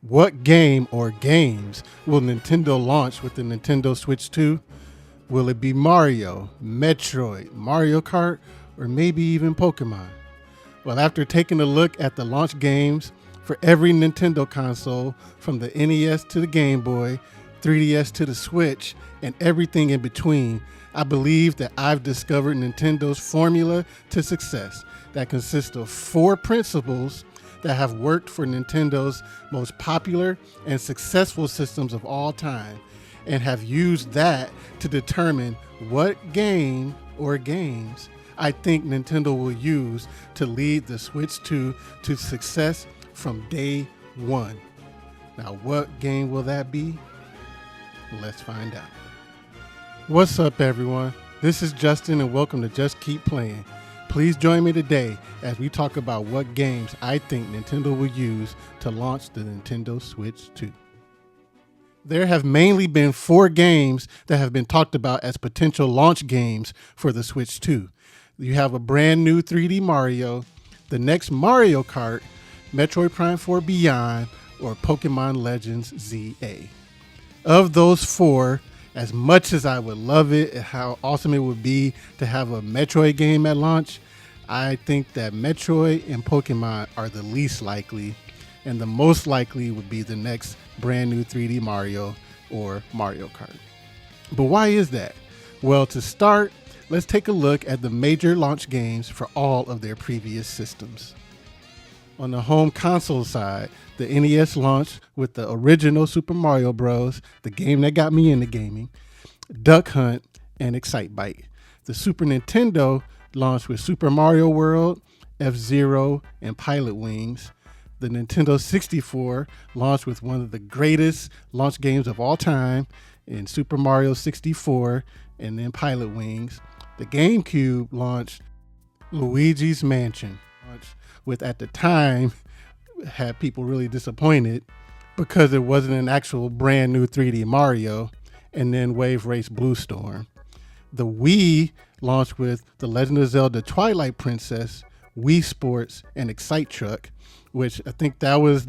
What game or games will Nintendo launch with the Nintendo Switch 2? Will it be Mario, Metroid, Mario Kart, or maybe even Pokemon? Well, after taking a look at the launch games for every Nintendo console, from the NES to the Game Boy, 3DS to the Switch, and everything in between, I believe that I've discovered Nintendo's formula to success that consists of 4 principles that have worked for Nintendo's most popular and successful systems of all time, and have used that to determine what game or games I think Nintendo will use to lead the Switch 2 to success from day one. Now, what game will that be? Let's find out. What's up, everyone? This is Justin, and welcome to Just Keep Playing. Please join me today as we talk about what games I think Nintendo will use to launch the Nintendo Switch 2. There have mainly been 4 games that have been talked about as potential launch games for the Switch 2. You have a brand new 3D Mario, the next Mario Kart, Metroid Prime 4 Beyond, or Pokemon Legends ZA. Of those 4, as much as I would love it and how awesome it would be to have a Metroid game at launch, I think that Metroid and Pokemon are the least likely, and the most likely would be the next brand new 3D Mario or Mario Kart. But why is that? Well, to start, let's take a look at the major launch games for all of their previous systems. On the home console side, the NES launched with the original Super Mario Bros., the game that got me into gaming, Duck Hunt, and Excitebike. The Super Nintendo launched with Super Mario World, F-Zero, and Pilot Wings. The Nintendo 64 launched with one of the greatest launch games of all time in Super Mario 64 and then Pilot Wings. The GameCube launched Luigi's Mansion, with, at the time, had people really disappointed because it wasn't an actual brand new 3D Mario, and then Wave Race Blue Storm. The Wii launched with The Legend of Zelda Twilight Princess, Wii Sports, and Excite Truck, which I think that was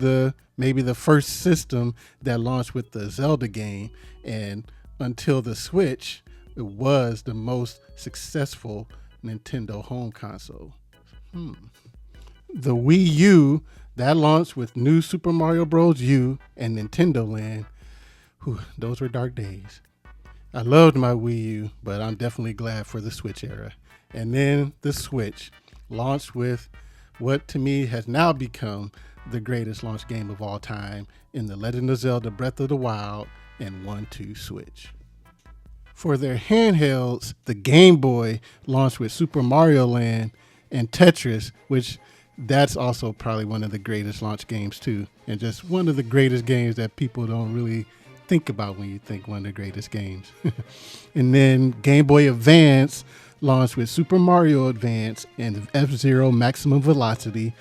maybe the first system that launched with the Zelda game, and until the Switch, it was the most successful Nintendo home console. The Wii U, that launched with New Super Mario Bros. U and Nintendo Land. Whew, those were dark days. I loved my Wii U, but I'm definitely glad for the Switch era. And then the Switch launched with what to me has now become the greatest launch game of all time in The Legend of Zelda Breath of the Wild and 1-2 Switch. For their handhelds, the Game Boy launched with Super Mario Land and Tetris, which that's also probably one of the greatest launch games too, and just one of the greatest games that people don't really think about when you think one of the greatest games. And then Game Boy Advance launched with Super Mario Advance and F-Zero Maximum Velocity.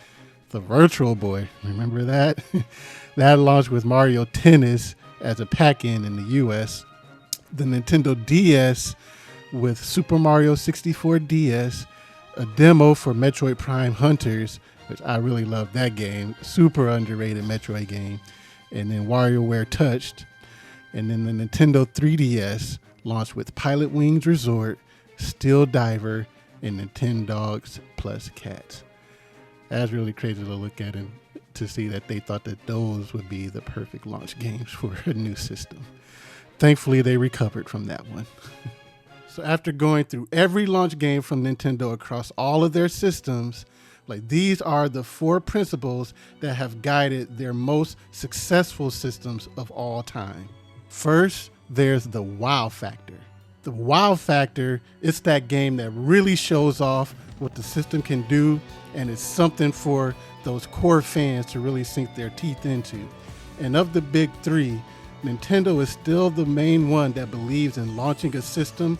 The Virtual Boy, remember that? That launched with Mario Tennis as a pack-in in the US. The Nintendo DS with Super Mario 64 DS, a demo for Metroid Prime Hunters, which I really love that game, super underrated Metroid game, and then WarioWare Touched, and then the Nintendo 3DS launched with Pilot Wings Resort, Steel Diver, and Nintendogs plus Cats. That's really crazy to look at and to see that they thought that those would be the perfect launch games for a new system. Thankfully, they recovered from that one. So after going through every launch game from Nintendo across all of their systems, these are the 4 principles that have guided their most successful systems of all time. First, there's the wow factor. The wow factor is that game that really shows off what the system can do, and it's something for those core fans to really sink their teeth into. And of the big 3, Nintendo is still the main one that believes in launching a system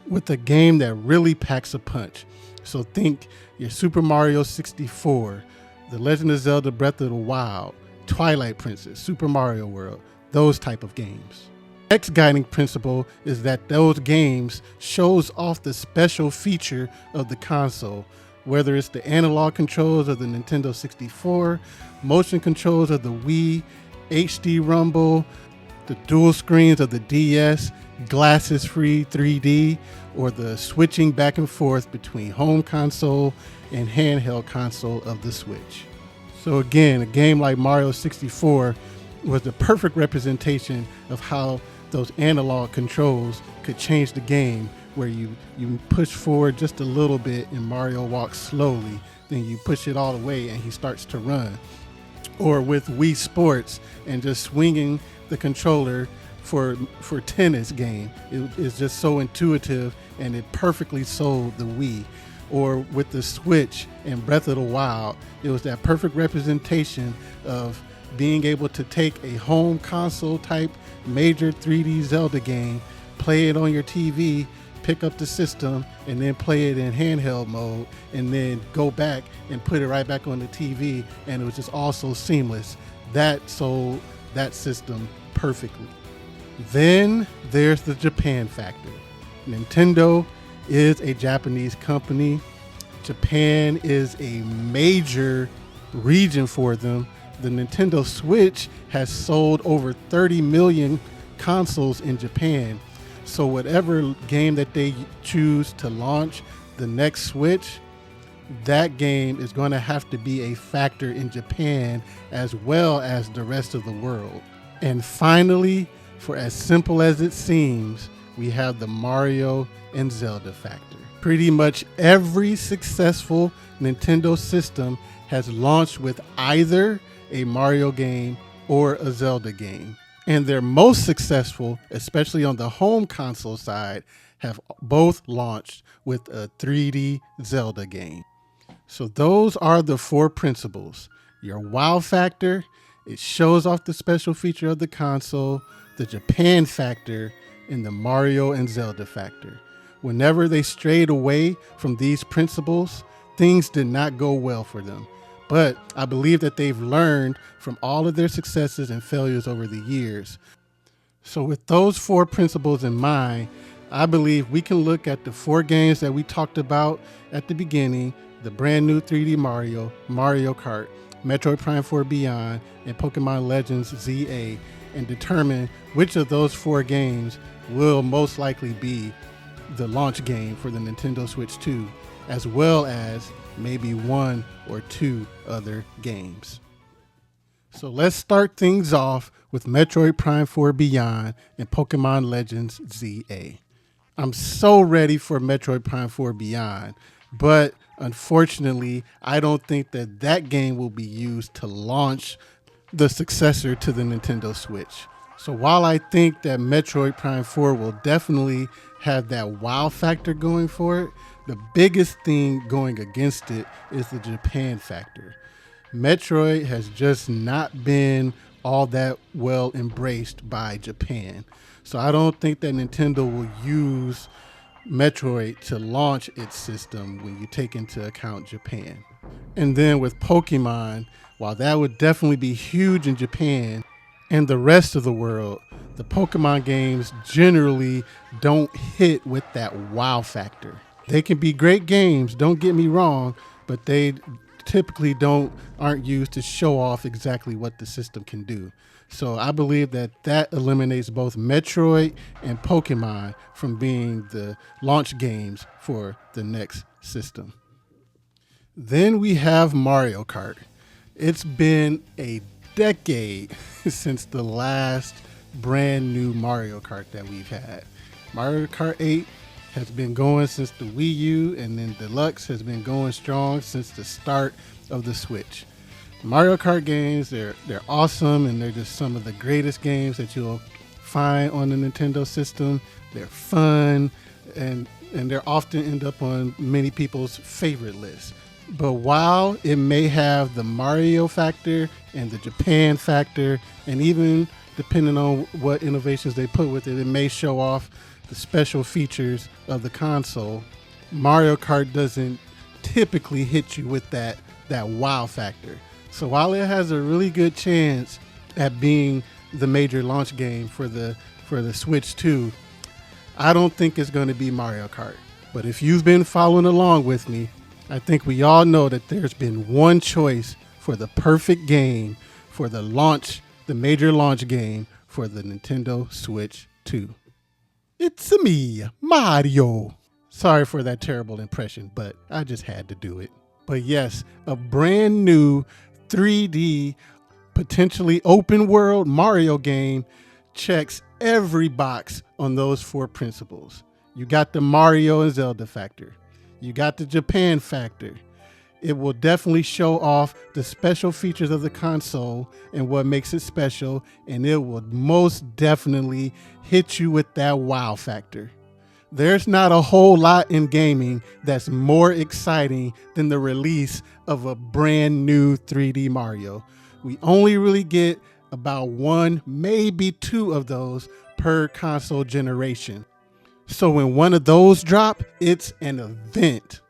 with a game that really packs a punch. So think your Super Mario 64, The Legend of Zelda Breath of the Wild, Twilight Princess, Super Mario World, those type of games. Next guiding principle is that those games shows off the special feature of the console, whether it's the analog controls of the Nintendo 64, motion controls of the Wii, HD rumble, the dual screens of the DS, glasses-free 3D, or the switching back and forth between home console and handheld console of the Switch. So again, a game like Mario 64 was the perfect representation of how those analog controls could change the game, where you push forward just a little bit and Mario walks slowly, then you push it all the way and he starts to run. Or with Wii Sports and just swinging the controller for tennis game. It is just so intuitive and it perfectly sold the Wii. Or with the Switch and Breath of the Wild, it was that perfect representation of being able to take a home console type major 3D Zelda game, play it on your TV, pick up the system, and then play it in handheld mode, and then go back and put it right back on the TV, and it was just all so seamless. That sold that system perfectly. Then there's the Japan factor. Nintendo is a Japanese company. Japan is a major region for them. The Nintendo Switch has sold over 30 million consoles in Japan. So whatever game that they choose to launch the next Switch, that game is going to have to be a factor in Japan as well as the rest of the world. And finally, for as simple as it seems, we have the Mario and Zelda factor. Pretty much every successful Nintendo system has launched with either a Mario game or a Zelda game. And their most successful, especially on the home console side, have both launched with a 3D Zelda game. So those are the four principles. Your wow factor, it shows off the special feature of the console, the Japan factor, and the Mario and Zelda factor. Whenever they strayed away from these principles, things did not go well for them. But I believe that they've learned from all of their successes and failures over the years. So with those four principles in mind, I believe we can look at the four games that we talked about at the beginning, the brand new 3D Mario, Mario Kart, Metroid Prime 4 Beyond, and Pokemon Legends ZA, and determine which of those four games will most likely be the launch game for the Nintendo Switch 2, as well as maybe one or two other games. So let's start things off with Metroid Prime 4 Beyond and Pokemon Legends ZA. I'm so ready for Metroid Prime 4 Beyond, but unfortunately, I don't think that that game will be used to launch the successor to the Nintendo Switch. So while I think that Metroid Prime 4 will definitely have that wow factor going for it, the biggest thing going against it is the Japan factor. Metroid has just not been all that well embraced by Japan. So I don't think that Nintendo will use Metroid to launch its system when you take into account Japan. And then with Pokemon, while that would definitely be huge in Japan and the rest of the world, the Pokemon games generally don't hit with that wow factor. They can be great games, don't get me wrong, but they typically aren't used to show off exactly what the system can do. So I believe that eliminates both Metroid and Pokemon from being the launch games for the next system. Then we have Mario Kart. It's been a decade since the last brand new Mario Kart that we've had. Mario Kart 8 has been going since the Wii U, and then Deluxe has been going strong since the start of the Switch. Mario Kart games, they're awesome, and they're just some of the greatest games that you'll find on the Nintendo system. They're fun, and they often end up on many people's favorite lists. But while it may have the Mario factor and the Japan factor, and even depending on what innovations they put with it, it may show off the special features of the console, Mario Kart doesn't typically hit you with that wow factor. So while it has a really good chance at being the major launch game for the Switch 2, I don't think it's going to be Mario Kart. But if you've been following along with me, I think we all know that there's been one choice for the perfect game for the launch the major launch game for the Nintendo Switch 2. It's me, Mario. Sorry for that terrible impression, but I just had to do it. But yes, a brand new 3D, potentially open world Mario game checks every box on those four principles. You got the Mario and Zelda factor. You got the Japan factor. It will definitely show off the special features of the console and what makes it special, and it will most definitely hit you with that wow factor. There's not a whole lot in gaming that's more exciting than the release of a brand new 3D Mario. We only really get about one, maybe two of those per console generation. So when one of those drop, it's an event.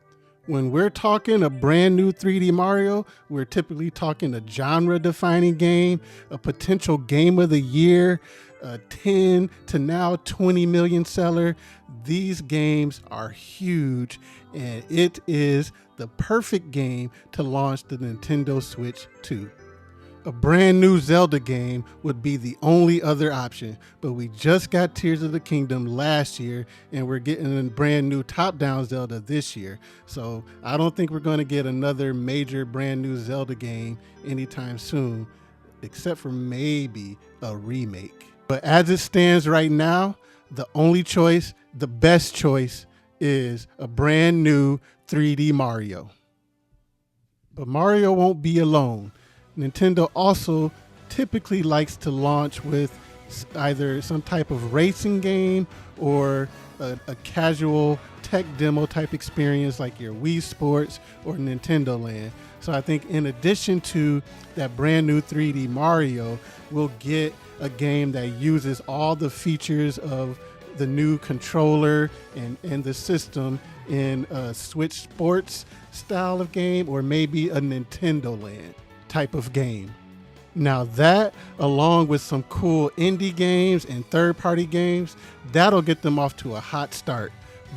When we're talking a brand new 3D Mario, we're typically talking a genre-defining game, a potential game of the year, a 10 to now 20 million seller. These games are huge, and it is the perfect game to launch the Nintendo Switch 2. A brand new Zelda game would be the only other option, but we just got Tears of the Kingdom last year, and we're getting a brand new top-down Zelda this year. So I don't think we're going to get another major brand new Zelda game anytime soon, except for maybe a remake. But as it stands right now, the only choice, the best choice, is a brand new 3D Mario. But Mario won't be alone. Nintendo also typically likes to launch with either some type of racing game or a casual tech demo type experience like your Wii Sports or Nintendo Land. So I think in addition to that brand new 3D Mario, we'll get a game that uses all the features of the new controller and the system in a Switch Sports style of game, or maybe a Nintendo Land type of game. Now that, along with some cool indie games and third-party games, that'll get them off to a hot start.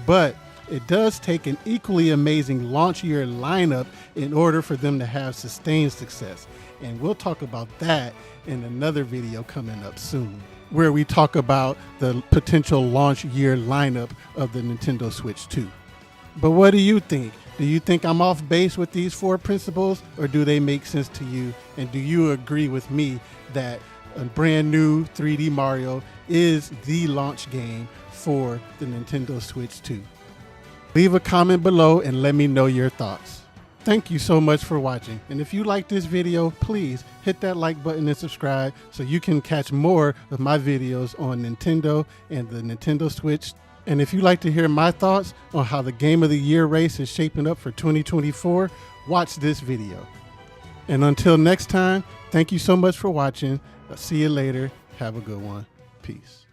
But it does take an equally amazing launch year lineup in order for them to have sustained success. And we'll talk about that in another video coming up soon, where we talk about the potential launch year lineup of the Nintendo Switch 2. But what do you think? Do you think I'm off base with these four principles, or do they make sense to you? And do you agree with me that a brand new 3D Mario is the launch game for the Nintendo Switch 2? Leave a comment below and let me know your thoughts. Thank you so much for watching. And if you like this video, please hit that like button and subscribe so you can catch more of my videos on Nintendo and the Nintendo Switch. And if you'd like to hear my thoughts on how the Game of the Year race is shaping up for 2024, watch this video. And until next time, thank you so much for watching. I'll see you later. Have a good one. Peace.